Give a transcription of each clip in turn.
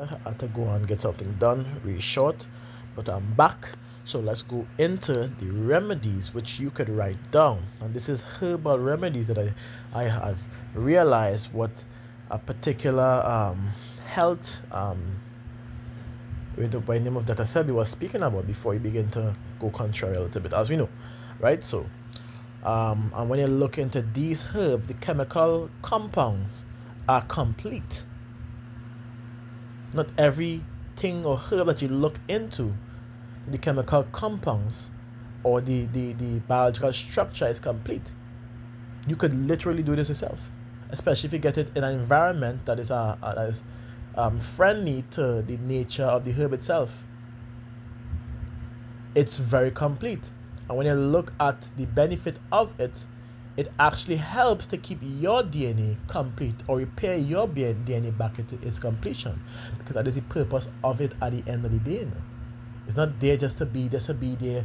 I had to go and get something done, really short, but I'm back. So let's go into the remedies which you could write down. And this is herbal remedies that I have realized what a particular health with the by name of Dr. Sebi was speaking about before you begin to go contrary a little bit, as we know, right? So, and when you look into these herbs, the chemical compounds are complete. Not everything or herb that you look into, the chemical compounds or the biological structure is complete. You could literally do this yourself, especially if you get it in an environment that is friendly to the nature of the herb itself. It's very complete. And when you look at the benefit of it, it actually helps to keep your DNA complete or repair your DNA back into its completion, because that is the purpose of it at the end of the day. It's not there just to be there,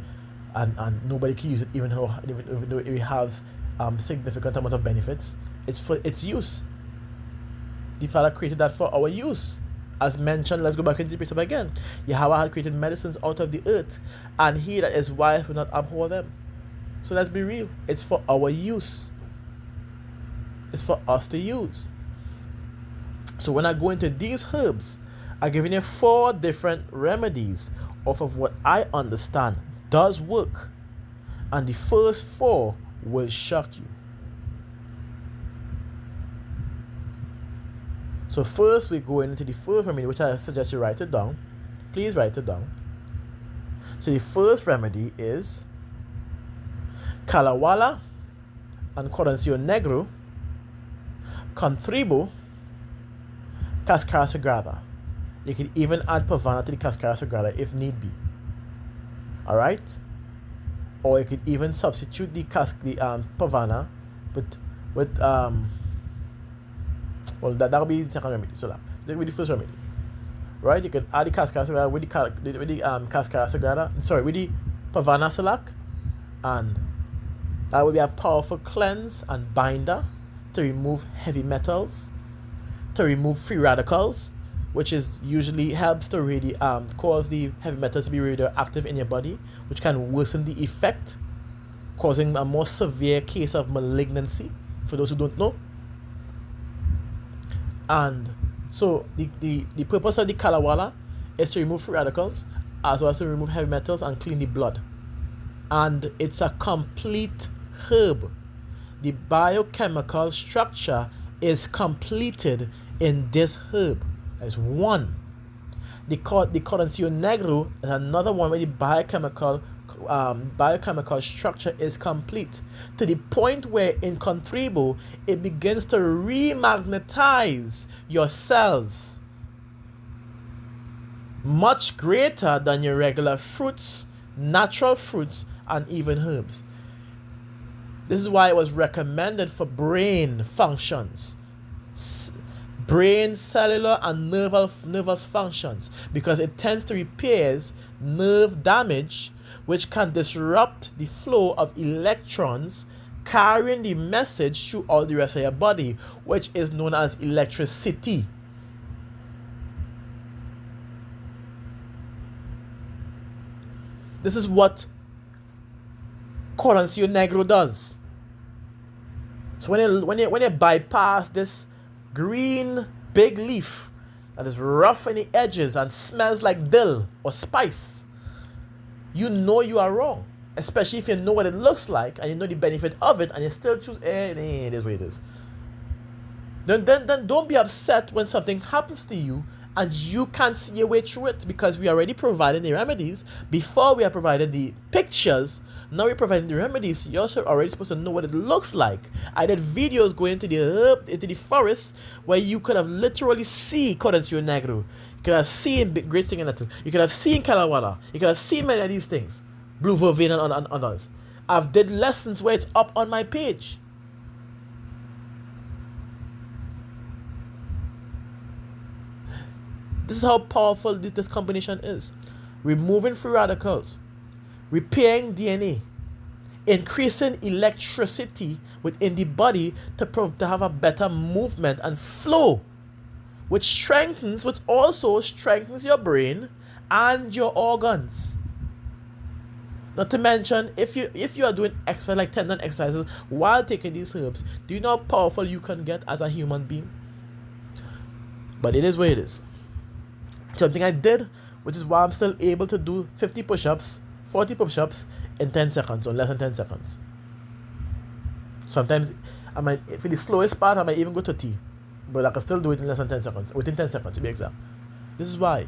and nobody can use it even though it has significant amount of benefits. It's for its use. The Father created that for our use. As mentioned, let's go back into the precept again. Yahweh had created medicines out of the earth, and he that is wise will not abhor them. So let's be real. It's for our use. It's for us to use. So when I go into these herbs, I'm giving you 4 different remedies off of what I understand does work. And the first 4 will shock you. So first we go into the first remedy, which I suggest you write it down. Please write it down. So the first remedy is Kalawala and Corancio Negro, Contribo, Cascara Sagrada. You can even add Pavana to the Cascara Sagrada if need be. Alright? Or you could even substitute the Pavana with well, that'll be the second remedy. So that will be the first remedy. Right? You can add the Cascara Sagrada with the Cascara Sagrada. Sorry, with the Pavana Salak, and that will be a powerful cleanse and binder to remove heavy metals, to remove free radicals, which is usually helps to really cause the heavy metals to be radioactive in your body, which can worsen the effect, causing a more severe case of malignancy, for those who don't know. And so the purpose of the Kalawala is to remove free radicals, as well as to remove heavy metals and clean the blood. And it's a complete herb. The biochemical structure is completed in this herb. That's one. The Corancio Negro is another one where the biochemical structure is complete, to the point where in Contribo it begins to remagnetize your cells much greater than your regular fruits, natural fruits, and even herbs. This is why it was recommended for brain functions, brain, cellular, and nervous functions, because it tends to repair nerve damage, which can disrupt the flow of electrons carrying the message through all the rest of your body, which is known as electricity. This is what Corancio Negro does. So when you bypass this green big leaf that is rough in the edges and smells like dill or spice, you know you are wrong. Especially if you know what it looks like and you know the benefit of it, and you still choose, it is what it is. Then don't be upset when something happens to you and you can't see your way through it, because we already provided the remedies before we have provided the pictures. Now we're providing the remedies, so you're also already supposed to know what it looks like. I did videos going into the forest where you could have literally seen Corancio Negro. You could have seen Great Singing Nettle. You could have seen Kalawala. You could have seen many of these things. Blue Vervain and others. I've did lessons where it's up on my page. This is how powerful this combination is. Removing free radicals, repairing DNA, increasing electricity within the body to have a better movement and flow, which also strengthens your brain and your organs. Not to mention, if you are doing exercise like tendon exercises while taking these herbs, do you know how powerful you can get as a human being? But it is what it is. Something I did, which is why I'm still able to do 50 push-ups, 40 push-ups in 10 seconds or less than 10 seconds. Sometimes, for the slowest part, I might even go to T. But I can still do it in less than 10 seconds, within 10 seconds to be exact. This is why.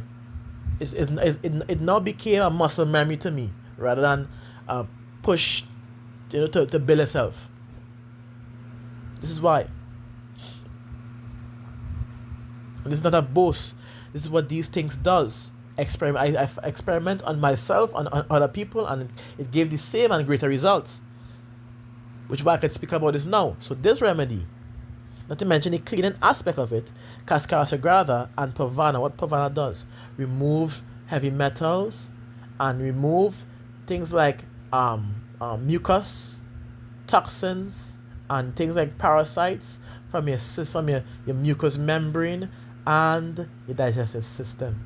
It now became a muscle memory to me, rather than a push, to build itself. This is why. And this is not a boast. This is what these things does. I experiment on myself, on other people, and it gave the same and greater results. Which why I can speak about this now. So this remedy, not to mention the cleaning aspect of it, Cascara Sagrada and Pavana. What Pavana does, remove heavy metals and remove things like mucus, toxins, and things like parasites from your mucous membrane and your digestive system.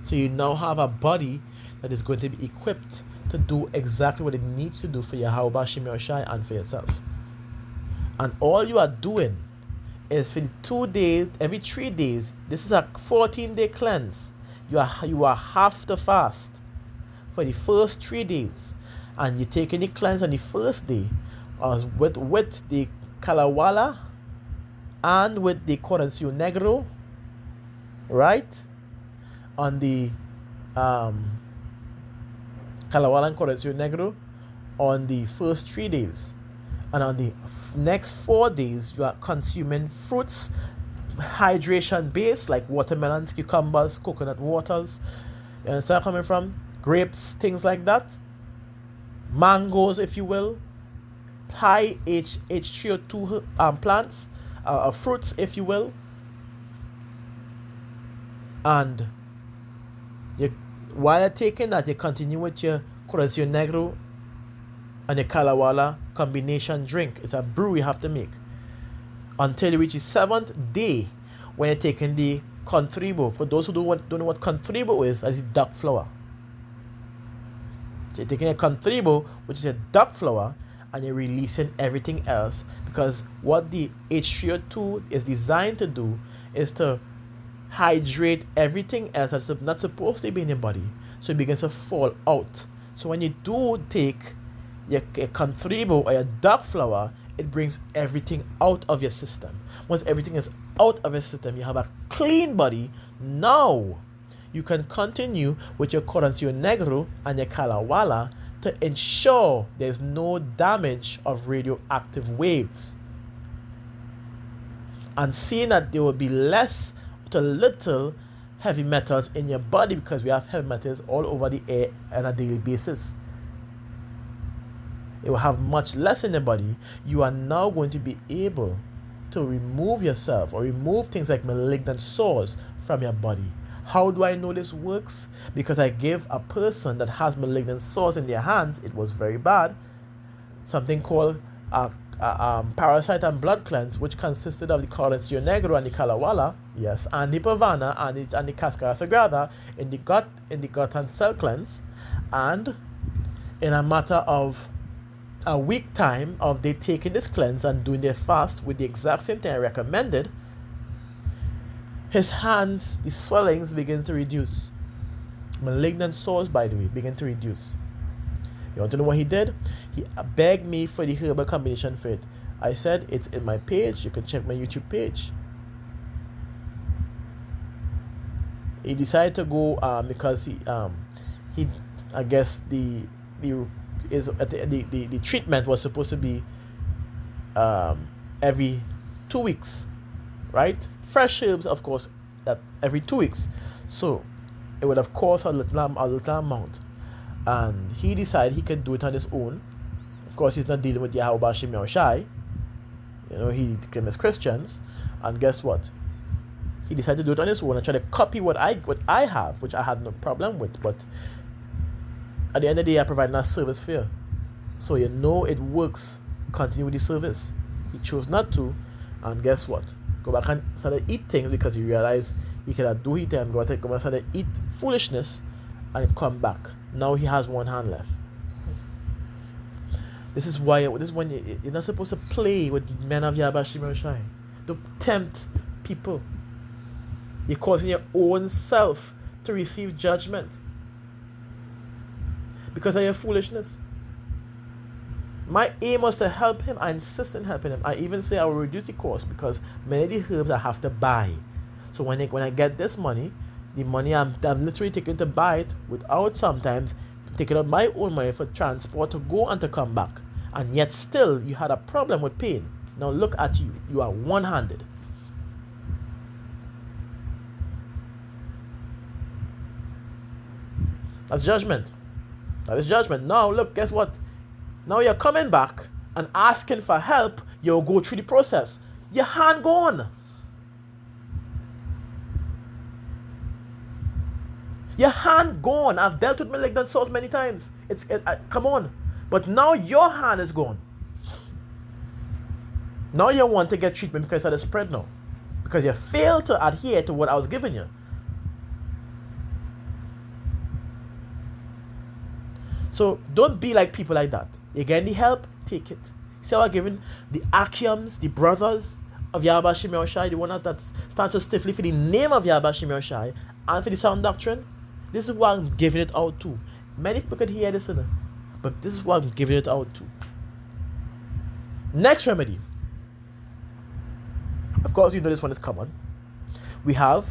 So you now have a body that is going to be equipped to do exactly what it needs to do for your Yahweh Shemir Shai and for yourself. And all you are doing is for the 2 days, every 3 days, this is a 14-day cleanse. You are have to fast for the first 3 days. And you take any cleanse on the first day with the Kalawala and with the Corancio Negro, right? On the Kalawala and Corancio Negro on the first 3 days. And on the next 4 days, you are consuming fruits, hydration based, like watermelons, cucumbers, coconut waters. You understand where I'm coming from? Grapes, things like that. Mangoes, if you will. High H3O2 plants, fruits, if you will. And while you're taking that, you continue with your Corancio Negro and your Kalawala combination drink. It's a brew you have to make until you reach the 7th day when you're taking the Contribo. For those who don't know what Contribo is, as the duck flour. So you're taking a Contribo, which is a duck flour, and you're releasing everything else, because what the H3O2 is designed to do is to hydrate everything else that's not supposed to be in your body, so it begins to fall out. So when you do take your Contribo or your duck flour, it brings everything out of your system. Once everything is out of your system, you have a clean body. Now you can continue with your Corancio Negro and your Kalawala to ensure there's no damage of radioactive waves, and seeing that there will be less to little heavy metals in your body, because we have heavy metals all over the air on a daily basis. It will have much less in the body. You are now going to be able to remove yourself or remove things like malignant sores from your body. How do I know this works? Because I gave a person that has malignant sores in their hands, it was very bad, something called parasite and blood cleanse, which consisted of the Corancio Negro and the Kalawala, yes, and the Pavana and the Cascara Sagrada in the gut and cell cleanse. And in a matter of a week time of they taking this cleanse and doing their fast with the exact same thing I recommended, his hands, the swellings begin to reduce. Malignant sores, by the way, begin to reduce. You want to know what he did? He begged me for the herbal combination for it. I said, it's in my page. You can check my YouTube page. He decided to go because he I guess the treatment was supposed to be every 2 weeks, right? Fresh herbs, of course, that every 2 weeks. So it would have cost a little amount. And he decided he could do it on his own. Of course, he's not dealing with Yahweh Shemir Shai. He came as Christians. And guess what? He decided to do it on his own and try to copy what I have, which I had no problem with. But at the end of the day, I provide a service for you. So it works. Continue with the service. He chose not to. And guess what? go back and start to eat things because he realized he cannot do it and go back and start to eat foolishness and come back. Now he has one hand left. This is when you're not supposed to play with men of Yahweh Shemel Shai. Don't tempt people. You're causing your own self to receive judgment because of your foolishness. My aim was to help him. I insist on helping him. I even say I will reduce the cost because many of the herbs I have to buy. So when I get this money, the money I'm literally taking to buy it without sometimes taking out my own money for transport to go and to come back. And yet still you had a problem with pain. Now look at you. You are one-handed. That's judgment. That is judgment. Now look, guess what? Now you're coming back and asking for help. You'll go through the process. Your hand gone. Your hand gone. I've dealt with malignant sores many times. Come on. But now your hand is gone. Now you want to get treatment because of the spread now. Because you failed to adhere to what I was giving you. So don't be like people like that. You get any help, take it. See how I'm giving the Achiums, the brothers of Yahweh Shemel Shai, the one that stands so stiffly for the name of Yahweh Shemel Shai and for the sound doctrine. This is what I'm giving it out to. Many people could hear this, but this is what I'm giving it out to. Next remedy. Of course, you know this one is common. We have,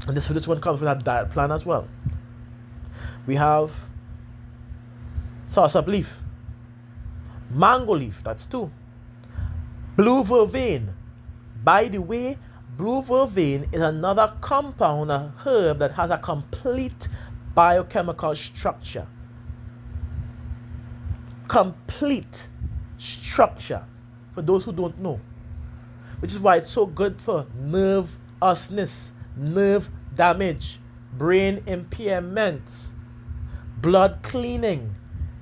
and this one comes with a diet plan as well. We have sauce up leaf, mango leaf, that's 2. Blue vervain. By the way, blue vervain is another compound, a herb that has a complete biochemical structure. Complete structure, for those who don't know. Which is why it's so good for nerve ulcerness, nerve damage, brain impairment, blood cleaning.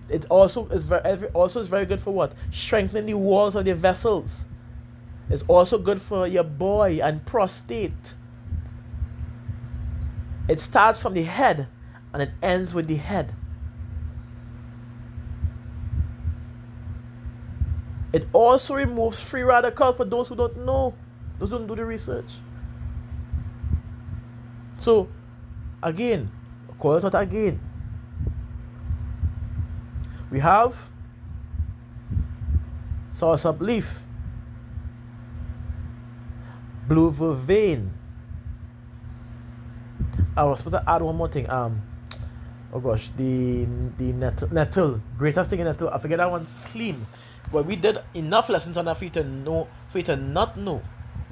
It also is very good for what? Strengthening the walls of the vessels. It's also good for your boy and prostate. It starts from the head and it ends with the head. It also removes free radical for those who don't know, those who don't do the research. So, again, call it out again. We have sauce up leaf, blue vervain. I was supposed to add one more thing. Oh gosh, the nettle, greatest thing in nettle. I forget that one's clean. But we did enough lessons on that for you to not know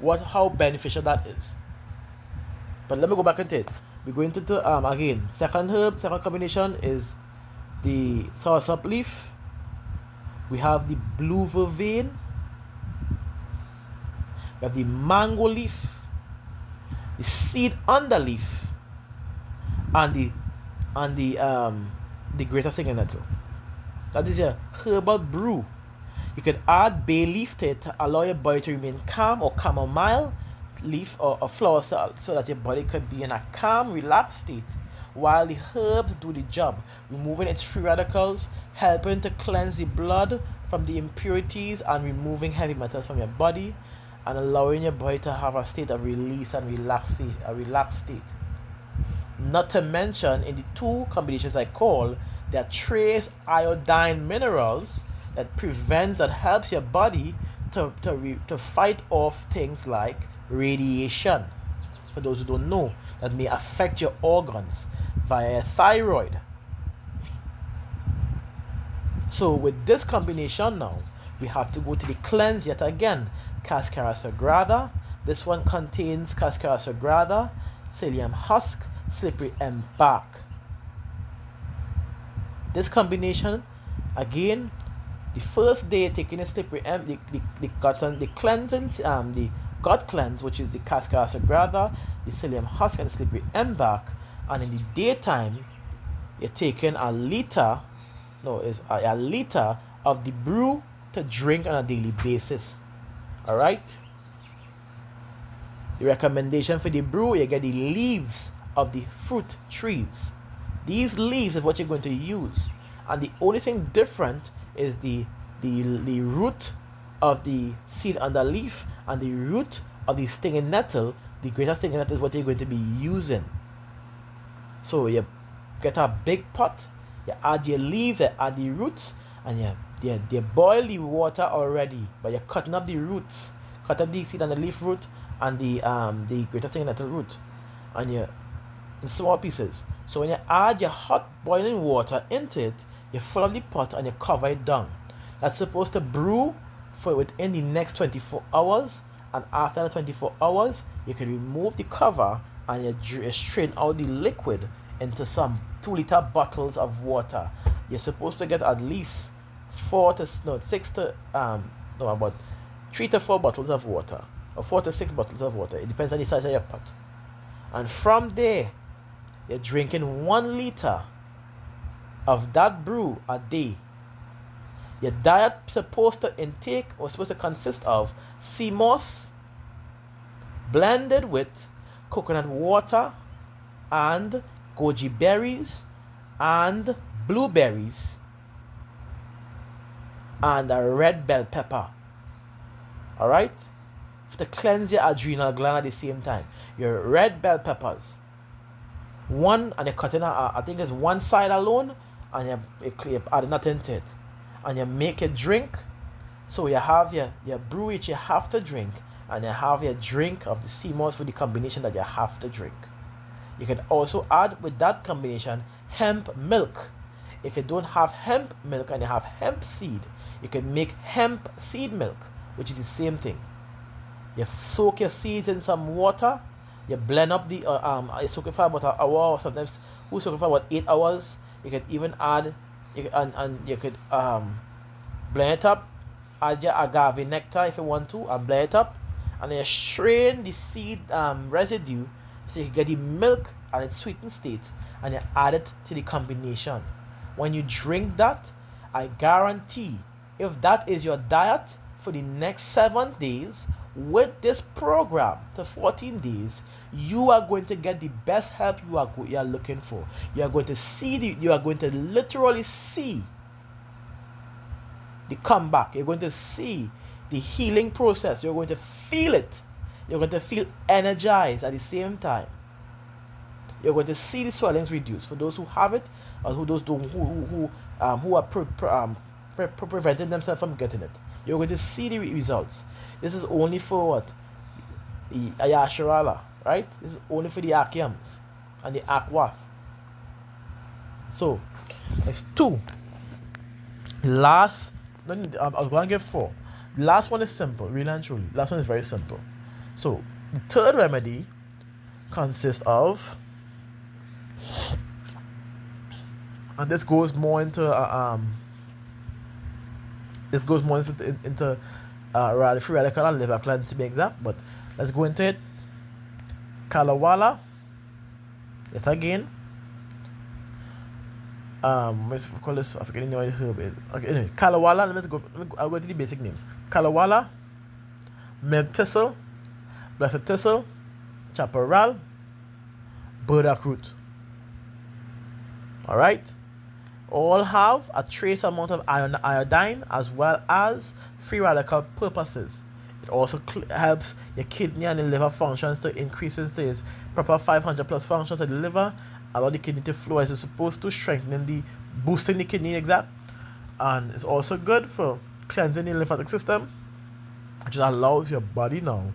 how beneficial that is. But let me go back into it. We're going to again, second combination is the sauce up leaf. We have the blue vervain. We have the mango leaf, the seed underleaf, and the greatest thing in nettle. That is your herbal brew. You can add bay leaf to it to allow your body to remain calm, or chamomile leaf or flower so that your body could be in a calm, relaxed state while the herbs do the job, removing its free radicals, helping to cleanse the blood from the impurities and removing heavy metals from your body, and allowing your body to have a state of release and a relaxed state. Not to mention, in the 2 combinations I call, there are trace iodine minerals that helps your body to fight off things like radiation, for those who don't know, that may affect your organs via your thyroid. So with this combination now, we have to go to the cleanse yet again. Cascara sagrada. This one contains Cascara sagrada, psyllium husk, slippery M bark. This combination, again, the first day taking a slippery M, the cleansing, the gut cleanse, which is the Cascara sagrada, the psyllium husk, and the slippery M bark, and in the daytime, you're taking a liter of the brew to drink on a daily basis. Alright? The recommendation for the brew, you get the leaves of the fruit trees. These leaves is what you're going to use. And the only thing different is the root of the seed underleaf and the root of the stinging nettle. The greater stinging nettle is what you're going to be using. So you get a big pot, you add your leaves, you add the roots, and you boil the water already, but you're cutting up the roots, cut up the seed and the leaf root and the greater stinging nettle root, and you in small pieces. So when you add your hot boiling water into it, you fill up the pot and you cover it down. That's supposed to brew for within the next 24 hours, and after the 24 hours, you can remove the cover and you strain out the liquid into some 2-liter bottles of water. You're supposed to get at least about 3 to 4 bottles of water, or 4 to 6 bottles of water. It depends on the size of your pot. And from there, you're drinking 1 liter of that brew a day. Your diet supposed to intake or supposed to consist of sea moss blended with coconut water and goji berries and blueberries and a red bell pepper. Alright? To cleanse your adrenal gland at the same time. Your red bell peppers. One, and you cut in, I think it's one side alone, and you add nothing to it. And you make a drink. So you have your brew which you have to drink, and you have your drink of the sea moss with the combination that you have to drink. You can also add with that combination hemp milk. If you don't have hemp milk and you have hemp seed, you can make hemp seed milk, which is the same thing. You soak your seeds in some water, you blend up the you soak it for about an hour, or sometimes we soak it for about 8 hours. You can even add you could blend it up, add your agave nectar if you want to, and blend it up, and then you strain the seed residue so you get the milk at its sweetened state, and you add it to the combination. When you drink that, I guarantee, if that is your diet for the next 7 days with this program to 14 days, you are going to get the best help you are looking for. You are going to literally see the comeback. You're going to see the healing process. You're going to feel it. You're going to feel energized at the same time. You're going to see the swellings reduce for those who have it, or who are preventing themselves from getting it. You're going to see the results. This is only for what? The Ayasharala, right? This is only for the Akiams and the Akwaf. So, there's 2. Last, I was going to give 4. The last one is simple, really and truly. The last one is very simple. So, the third remedy consists of, and this goes more into free radical and liver cleanse to be exact, but let's go into it. Kalawala, yet again. Let's call this, I forget what the herb is. Okay, anyway, Kalawala, I'll go to the basic names. Kalawala, milk thistle, blessed thistle, chaparral, burdock root. Alright? All have a trace amount of iodine as well as free radical purposes. It also helps your kidney and the liver functions to increase in its proper 500 plus functions of the liver, allow the kidney to flow as it's supposed to, boosting the kidney exact. And it's also good for cleansing the lymphatic system, which allows your body now,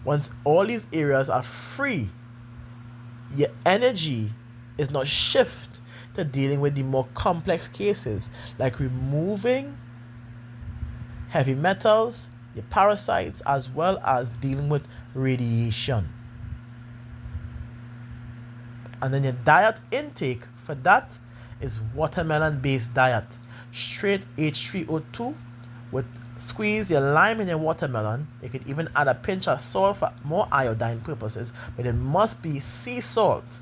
once all these areas are free, your energy is not shift to dealing with the more complex cases like removing heavy metals, your parasites, as well as dealing with radiation. And then your diet intake for that is watermelon based diet. Straight H3O2 with squeeze your lime in your watermelon. You can even add a pinch of salt for more iodine purposes, but it must be sea salt.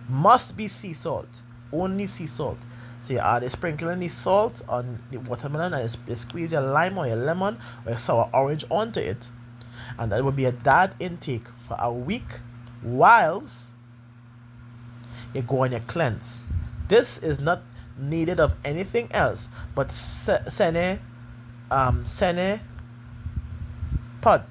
Must be sea salt. Only sea salt. So you add a sprinkle in the salt on the watermelon and you squeeze your lime or your lemon or your sour orange onto it. And that will be a diet intake for a week whilst you go on your cleanse. This is not needed of anything else but sene pod.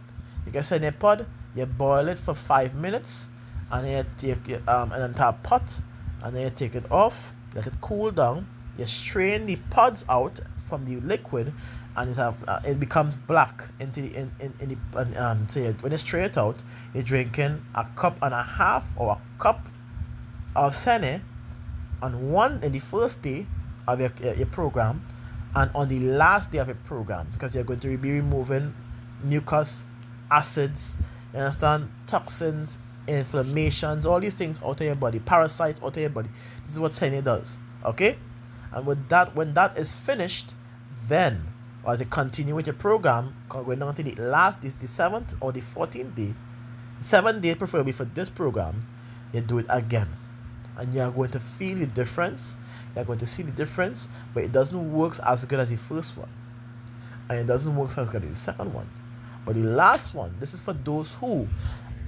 You get sene pod, you boil it for 5 minutes, and then you take an entire pot, and then you take it off, let it cool down, you strain the pods out from the liquid, and it becomes black into so when you strain it out, you're drinking a cup and a half or a cup of sene on in the first day of your program, and on the last day of your program, because you're going to be removing mucus, acids, you understand, toxins, inflammations, all these things out of your body, parasites out of your body. This is what sene does. Okay, and with that, when that is finished, then as you continue with your program, going on to the last, the 7th or the 14th day, 7th day preferably for this program, you do it again, and you are going to feel the difference. You're going to see the difference, but it doesn't work as good as the first one, and it doesn't work as good as the second one. But the last one, this is for those who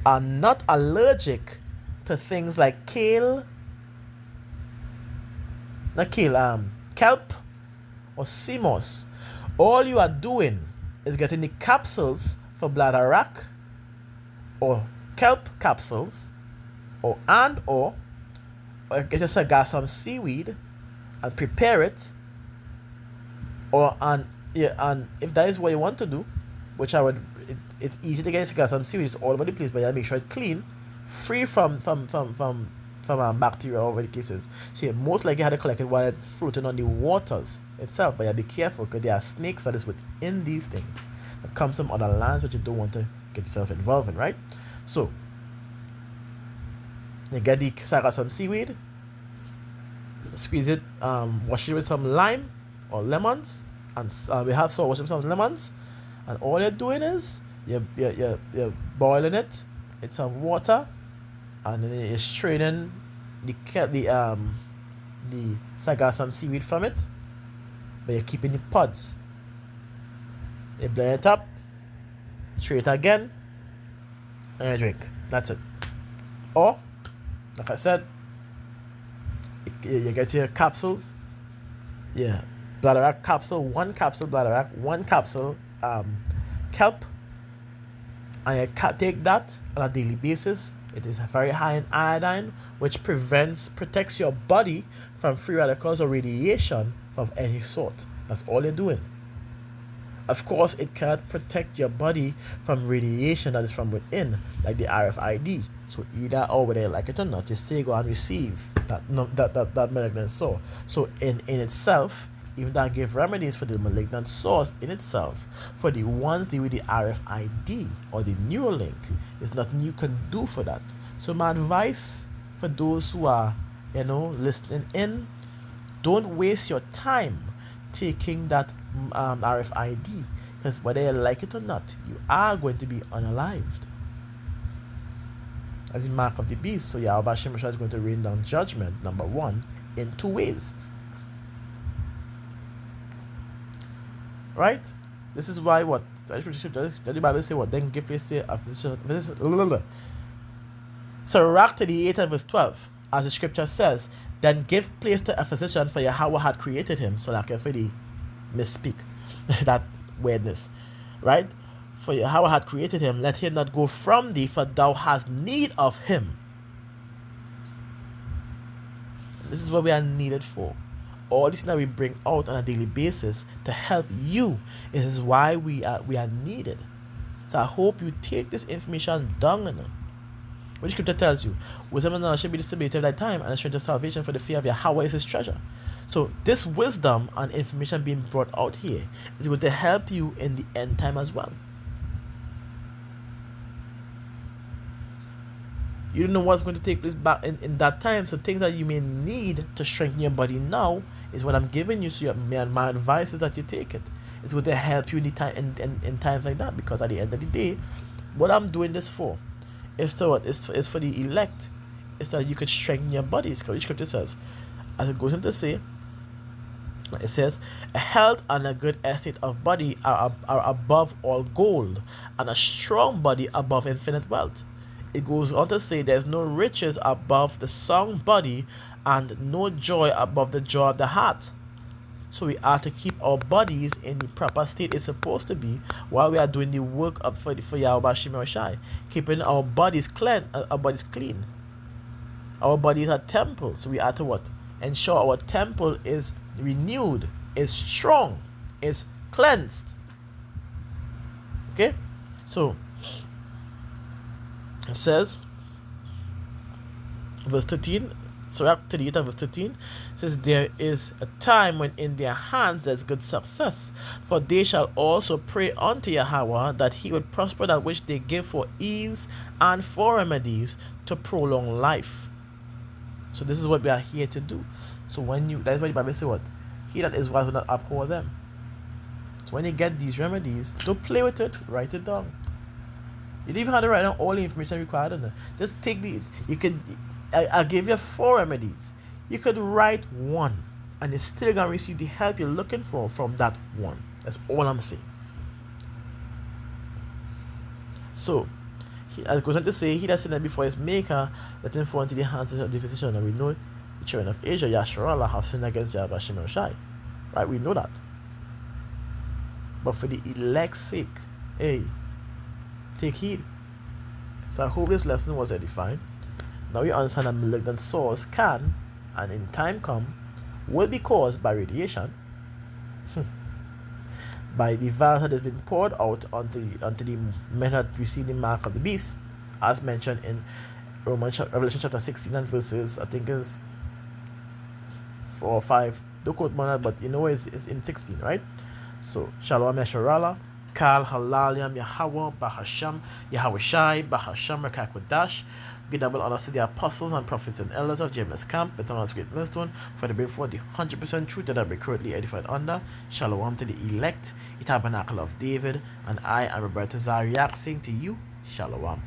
are not allergic to things like kelp or sea moss. All you are doing is getting the capsules for bladderwrack, or kelp capsules, or get some seaweed and prepare it, and if that is what you want to do, which it's easy to get some seaweed, it's all over the place, but you gotta make sure it's clean, free from bacteria or whatever the case is. So you most likely had to collect it while it's floating on the waters itself, but you gotta be careful because there are snakes that is within these things that comes from other lands which you don't want to get yourself involved in, right? So you get the some seaweed, squeeze it, wash it with some lime or lemons, and we have wash it with some lemons, and all you're doing is you're boiling it in some water, and then you're straining the sargassum seaweed from it, but you're keeping the pods. You blend it up, strain it again, and you drink. That's it. Or, like I said, you get your capsules. Yeah, bladderwrack capsule, 1 capsule bladderwrack, 1 capsule kelp, and you take that on a daily basis. It is very high in iodine, which protects your body from free radicals or radiation of any sort. That's all you're doing. Of course, it can't protect your body from radiation that is from within, like the RFID. So either or, whether you like it or not, you still go and receive that malignant source. So in itself, even though I give remedies for the malignant source in itself, for the ones with the RFID or the Neuralink, there's nothing you can do for that. So my advice for those who are, listening in, don't waste your time taking that RFID, because whether you like it or not, you are going to be unalived. As the mark of the beast. So Yahweh Hashem is going to rain down judgment, number 1, in 2 ways. Right? This is why what? The Bible say what? Then give place to a physician. Sirach 38 and verse 12. As the scripture says, then give place to a physician, for Yahweh had created him. So like if they misspeak that weirdness. Right? For Yahweh had created him, let him not go from thee, for thou hast need of him. This is what we are needed for. All this that we bring out on a daily basis to help you. This is why we are needed. So I hope you take this information down. What the scripture tells you, wisdom and knowledge should be distributed at that time, and the strength of salvation for the fear of Yahweh is his treasure. So this wisdom and information being brought out here is going to help you in the end time as well. You don't know what's going to take place back in that time. So things that you may need to strengthen your body now is what I'm giving you. So my advice is that you take it. It's going to help you in times like that, because at the end of the day, what I'm doing this for is for the elect. It's that you could strengthen your bodies. Because the scripture says, as it goes on to say, It says, a health and a good estate of body are above all gold, and a strong body above infinite wealth. It goes on to say, there's no riches above the sound body, and no joy above the joy of the heart. So we are to keep our bodies in the proper state it's supposed to be while we are doing the work for Yahweh Shemel Shai, keeping our bodies clean. Our bodies are temples, so we are to what? Ensure our temple is renewed, is strong, is cleansed. Okay, so it says, verse 13. So to the verse 13 says, there is a time when in their hands there's good success, for they shall also pray unto Yahweh that he would prosper that which they give for ease and for remedies to prolong life. So this is what we are here to do. So that's why the Bible says what? He that is wise will not abhor them. So when you get these remedies, don't play with it, write it down. You don't even have to write down all the information required in there. Just take I'll give you 4 remedies. You could write one, and you're still gonna receive the help you're looking for from that one. That's all I'm saying. So, as goes on to say, he that sinned before his maker, let him fall into the hands of the physician. And we know the children of Asia, Yasharallah, have sinned against Yahweh Shemel Shai. Right? We know that. But for the elect's sake, hey, take heed. So I hope this lesson was edifying. Now we understand that malignant sores can, and in time come, will be caused by radiation, by the virus that has been poured out onto the men that receive the mark of the beast, as mentioned in Revelation chapter 16 and verses, I think is 4 or 5. Don't quote me on that, but you know it's in 16, right? So Shalom Yasharallah, Kal Halalyam Yahweh Bahasham Yahweh Shai Bahasham Rakakwadash. Give double honors to the apostles and prophets and elders of James Camp, Bethlenem's great millstone, for the bring forth the 100% truth that I be currently edified under. Shalom to the elect, the tabernacle of David, and I am Roberta Zariak saying to you, Shalom.